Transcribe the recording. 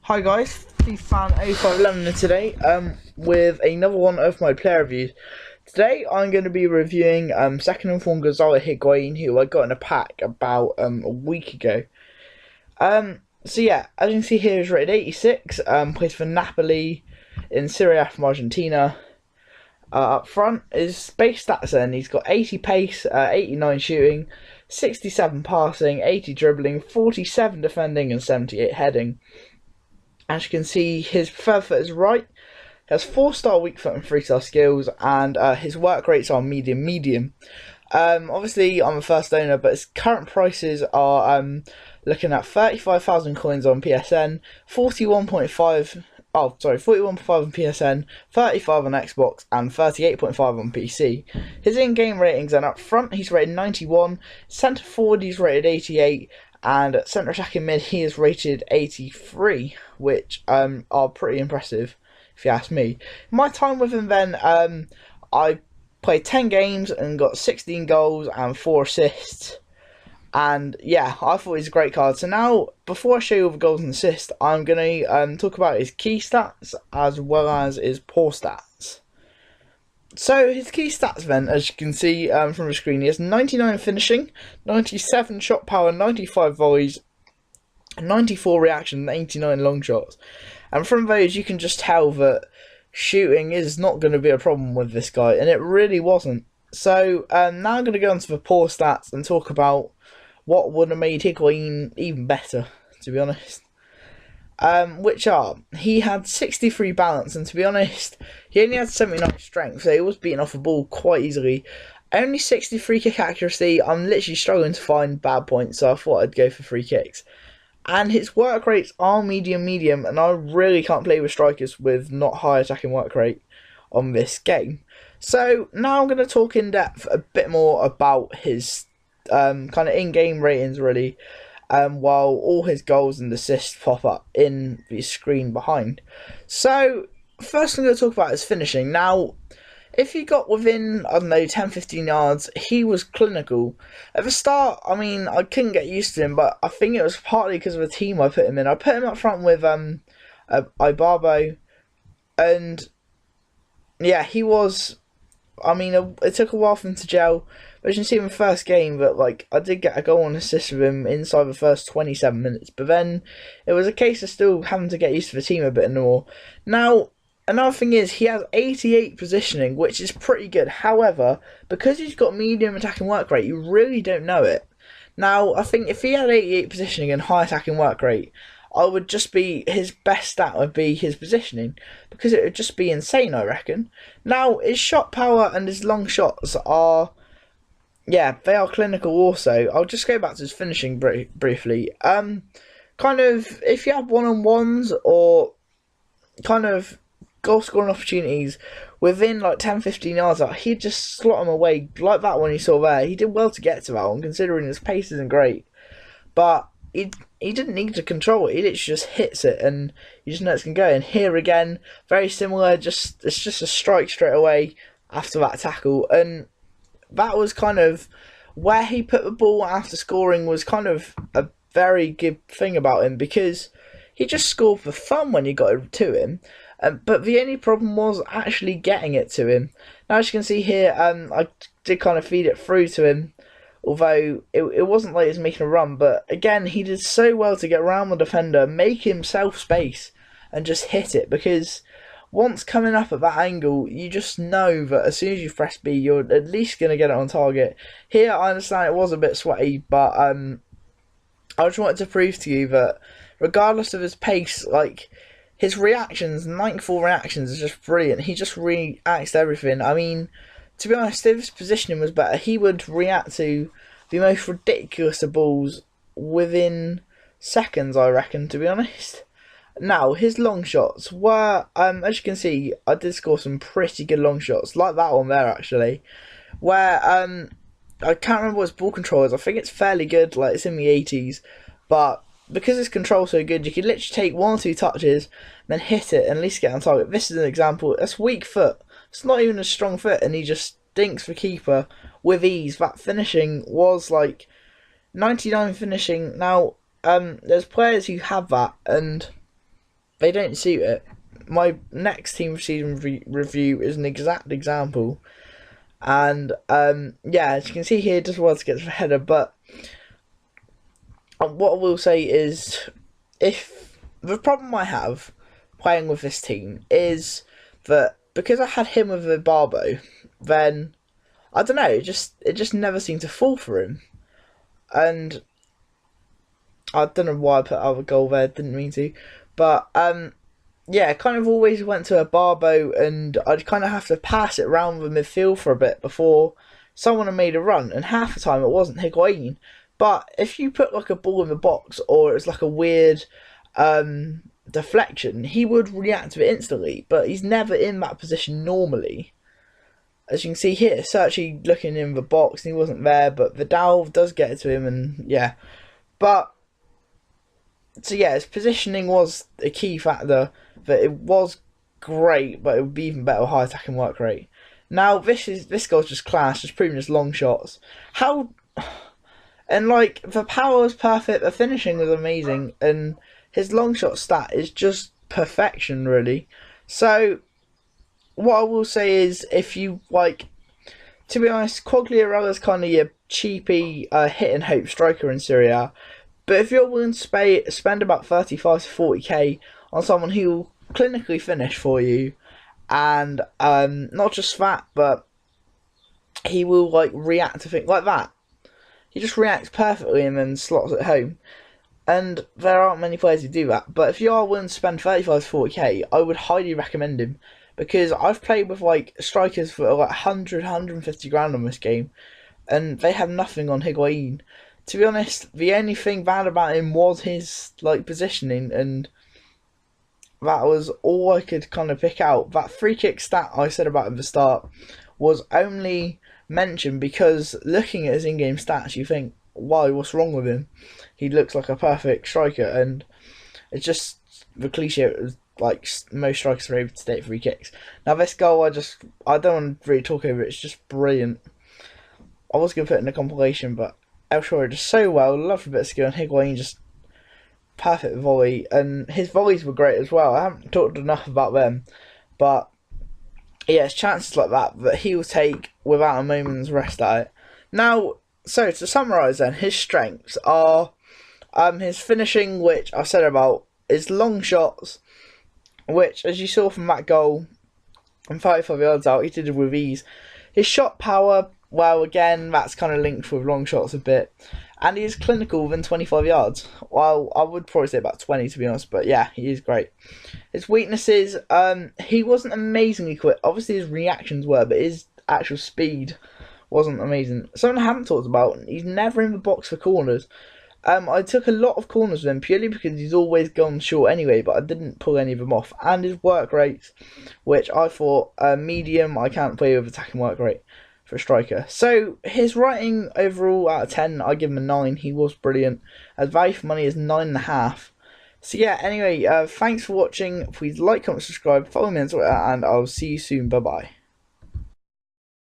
Hi guys, Fan 0511 today with another one of my player reviews. Today I'm going to be reviewing second informed Gonzalo Higuain, who I got in a pack about a week ago. So yeah, as you can see here, he's rated 86, plays for Napoli in Serie A from Argentina. Up front, his base stats then, he's got 80 pace, 89 shooting, 67 passing, 80 dribbling, 47 defending and 78 heading. As you can see, his preferred foot is right. He has 4-star weak foot and 3-star skills, and his work rates are medium. Obviously, I'm a first owner, but his current prices are looking at 35,000 coins on PSN, 41.5 on PSN, 35 on Xbox, and 38.5 on PC. His in-game ratings are up front, he's rated 91, centre forward he's rated 88, and at centre attacking mid he is rated 83, which are pretty impressive if you ask me. My time with him then, I played 10 games and got 16 goals and 4 assists. And yeah, I thought he's a great card. So now, before I show you all the goals and assists, I'm going to talk about his key stats as well as his poor stats. So his key stats then, as you can see from the screen, he has 99 finishing, 97 shot power, 95 volleys, 94 reaction, and 89 long shots. And from those you can just tell that shooting is not going to be a problem with this guy, and it really wasn't. So now I'm going to go on to the poor stats and talk about what would have made Higuain even better, to be honest. Which are, he had 63 balance, and to be honest, he only had 79 strength, so he was beating off the ball quite easily. Only 60 free kick accuracy. I'm literally struggling to find bad points, so I thought I'd go for free kicks. And his work rates are medium, and I really can't play with strikers with not high attacking work rate on this game. So now I'm going to talk in depth a bit more about his kind of in-game ratings, really, while all his goals and assists pop up in the screen behind. So first I'm going to talk about his finishing. Now, if he got within, I don't know, 10-15 yards, he was clinical. At the start, I mean, I couldn't get used to him, but I think it was partly because of the team I put him in. I put him up front with Ibarbo, and yeah, he was, I mean, it took a while for him to gel. But as you can see in the first game, that like I did get a goal and assist with him inside the first 27 minutes. But then it was a case of still having to get used to the team a bit more. Now, another thing is he has 88 positioning, which is pretty good. However, because he's got medium attacking work rate, you really don't know it. Now, I think if he had 88 positioning and high attacking work rate, I would just be, his best stat would be his positioning, because it would just be insane, I reckon. Now, his shot power and his long shots are, yeah, they are clinical also. I'll just go back to his finishing briefly. Kind of, if you have one-on-ones or kind of goal scoring opportunities within like 10-15 yards, he'd just slot them away like that one you saw there. He did well to get to that one, considering his pace isn't great. But he didn't need to control it. He literally just hits it, and you just know it's going to go. And here again, very similar. It's just a strike straight away after that tackle. And that was kind of where he put the ball after scoring, was kind of a very good thing about him, because he just scored for fun when you got it to him. But the only problem was actually getting it to him. Now, as you can see here, I did kind of feed it through to him, although it wasn't like he was making a run. But again, he did so well to get around the defender, make himself space, and just hit it, because once coming up at that angle, you just know that as soon as you press B, you're at least going to get it on target. Here, I understand it was a bit sweaty, but I just wanted to prove to you that regardless of his pace, like, his reactions, 94 reactions, is just brilliant. He just reacts to everything. I mean, to be honest, if his positioning was better, he would react to the most ridiculous of balls within seconds, I reckon, to be honest. Now, his long shots were, as you can see, I did score some pretty good long shots, like that one there, actually, where, I can't remember what his ball control is. I think it's fairly good, like, it's in the 80s, but because his control's so good, you can literally take 1 or 2 touches, then hit it, and at least get on target. This is an example. That's weak foot. It's not even a strong foot, and he just dinks the keeper with ease. That finishing was, like, 99 finishing. Now, there's players who have that, and they don't suit it. My next team of season review is an exact example. And yeah, as you can see here, just wants to get the header. But what I will say is, if the problem I have playing with this team is that because I had him with a Barbo, then I don't know, it just never seemed to fall for him. And I don't know why I put out a goal there, didn't mean to. But yeah, kind of always went to a Barbo, and I'd kind of have to pass it around the midfield for a bit before someone had made a run, and half the time it wasn't Higuain. But if you put like a ball in the box, or it's like a weird deflection, he would react to it instantly, but he's never in that position normally. As you can see here, Searchy looking in the box, and he wasn't there, but Vidal does get it to him, and yeah. But, so yeah, his positioning was a key factor, that it was great, but it would be even better with high attacking work rate. Now, this goal's just class, just proving his long shots. How... And, like, the power was perfect, the finishing was amazing, and his long shot stat is just perfection, really. So, what I will say is, if you, like, to be honest, Quagliarella's kind of your cheapy hit and hope striker in Serie A. But if you're willing to spend about 35 to 40k on someone who will clinically finish for you, and not just that, but he will, like, react to things like that. He just reacts perfectly and then slots it home. And there aren't many players who do that. But if you are willing to spend 35 to 40k, I would highly recommend him. Because I've played with like strikers for like 100, 150 grand on this game, and they have nothing on Higuain. To be honest, the only thing bad about him was his like positioning, and that was all I could kind of pick out. That free kick stat I said about at the start was only mentioned because looking at his in-game stats, you think, why, what's wrong with him? He looks like a perfect striker, and it's just the cliche. Like most strikers are able to take free kicks. Now this goal, I don't want to really talk over it. It's just brilliant. I was gonna put it in a compilation, but El Shore just so well. Love a bit of skill, and Higuain just perfect volley, and his volleys were great as well. I haven't talked enough about them, but yeah, it's chances like that he will take without a moment's rest at it. Now, so to summarise, then his strengths are his finishing, which I said about, his long shots, which, as you saw from that goal, and 35 yards out, he did it with ease. His shot power, well, again, that's kind of linked with long shots a bit. And he is clinical within 25 yards. Well, I would probably say about 20, to be honest, but yeah, he is great. His weaknesses, he wasn't amazingly quick. Obviously, his reactions were, but his actual speed wasn't amazing. Something I haven't talked about, he's never in the box for corners. I took a lot of corners with him purely because he's always gone short anyway, but I didn't pull any of them off. And his work rates, which I thought medium, I can't play with attacking work rate for a striker. So his rating overall out of 10, I give him a 9. He was brilliant. His value for money is 9.5. So yeah, anyway, thanks for watching. Please like, comment, subscribe, follow me on Twitter, and I'll see you soon. Bye bye.